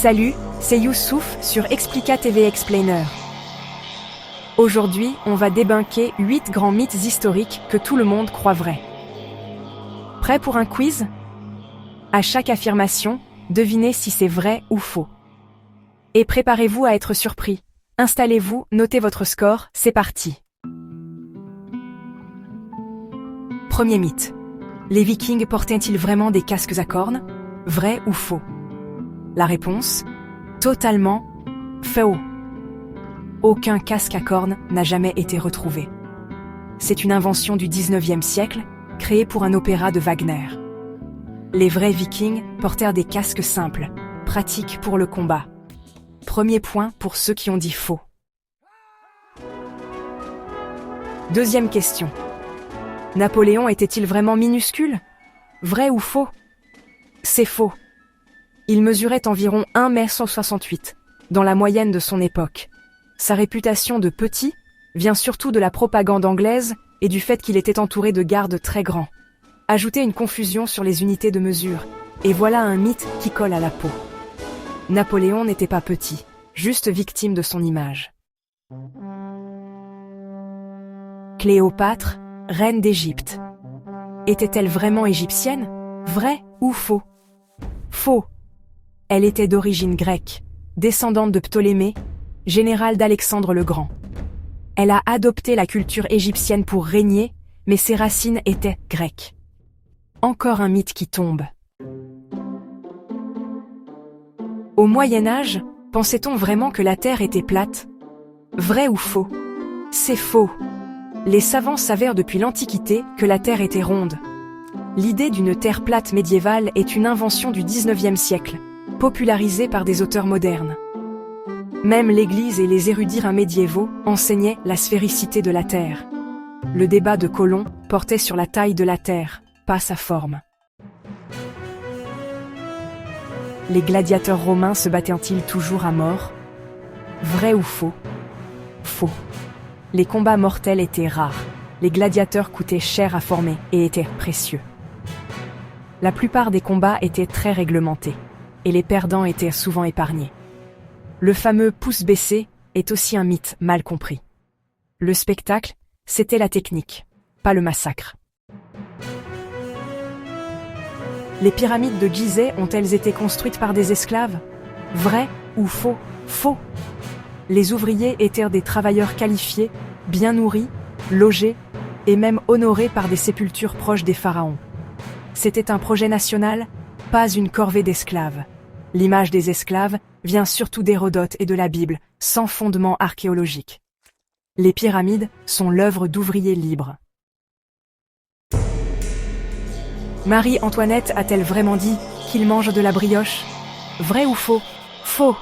Salut, c'est Youssouf sur Explica TV Explainer. Aujourd'hui, on va débunker 8 grands mythes historiques que tout le monde croit vrais. Prêt pour un quiz? À chaque affirmation, devinez si c'est vrai ou faux. Et préparez-vous à être surpris. Installez-vous, notez votre score, c'est parti. Premier mythe. Les Vikings portaient-ils vraiment des casques à cornes? Vrai ou faux? La réponse? Totalement faux. Aucun casque à cornes n'a jamais été retrouvé. C'est une invention du 19e siècle, créée pour un opéra de Wagner. Les vrais Vikings portèrent des casques simples, pratiques pour le combat. Premier point pour ceux qui ont dit faux. Deuxième question. Napoléon était-il vraiment minuscule? Vrai ou faux? C'est faux. Il mesurait environ 1,68 m, dans la moyenne de son époque. Sa réputation de petit vient surtout de la propagande anglaise et du fait qu'il était entouré de gardes très grands. Ajoutez une confusion sur les unités de mesure, et voilà un mythe qui colle à la peau. Napoléon n'était pas petit, juste victime de son image. Cléopâtre, reine d'Égypte. Était-elle vraiment égyptienne? Vrai ou faux? Faux. Elle était d'origine grecque, descendante de Ptolémée, général d'Alexandre le Grand. Elle a adopté la culture égyptienne pour régner, mais ses racines étaient grecques. Encore un mythe qui tombe. Au Moyen Âge, pensait-on vraiment que la Terre était plate? Vrai ou faux? C'est faux. Les savants s'avèrent depuis l'Antiquité que la Terre était ronde. L'idée d'une Terre plate médiévale est une invention du 19e siècle, popularisée par des auteurs modernes. Même l'Église et les érudits médiévaux enseignaient la sphéricité de la Terre. Le débat de Colomb portait sur la taille de la Terre, pas sa forme. Les gladiateurs romains se battaient-ils toujours à mort? Vrai ou faux? Faux. Les combats mortels étaient rares. Les gladiateurs coûtaient cher à former et étaient précieux. La plupart des combats étaient très réglementés, et les perdants étaient souvent épargnés. Le fameux pouce baissé est aussi un mythe mal compris. Le spectacle, c'était la technique, pas le massacre. Les pyramides de Gizeh ont-elles été construites par des esclaves? Vrai ou faux? Faux. Les ouvriers étaient des travailleurs qualifiés, bien nourris, logés et même honorés par des sépultures proches des pharaons. C'était un projet national, pas une corvée d'esclaves. L'image des esclaves vient surtout d'Hérodote et de la Bible, sans fondement archéologique. Les pyramides sont l'œuvre d'ouvriers libres. Marie-Antoinette a-t-elle vraiment dit qu'il mange de la brioche? Vrai ou faux? Faux.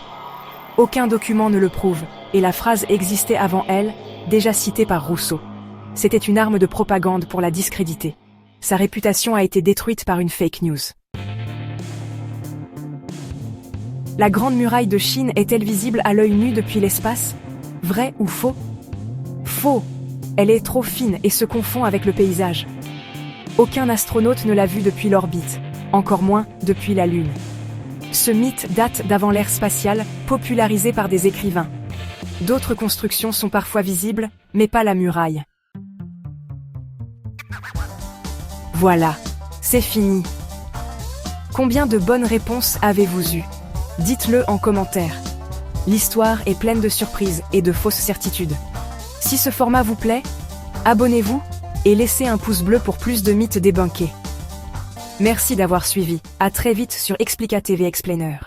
Aucun document ne le prouve, et la phrase existait avant elle, déjà citée par Rousseau. C'était une arme de propagande pour la discréditer. Sa réputation a été détruite par une fake news. La Grande Muraille de Chine est-elle visible à l'œil nu depuis l'espace? Vrai ou faux? Faux. Elle est trop fine et se confond avec le paysage. Aucun astronaute ne l'a vue depuis l'orbite, encore moins depuis la Lune. Ce mythe date d'avant l'ère spatiale, popularisé par des écrivains. D'autres constructions sont parfois visibles, mais pas la muraille. Voilà, c'est fini. Combien de bonnes réponses avez-vous eues? Dites-le en commentaire. L'histoire est pleine de surprises et de fausses certitudes. Si ce format vous plaît, abonnez-vous et laissez un pouce bleu pour plus de mythes débunkés. Merci d'avoir suivi. À très vite sur Explica TV Explainer.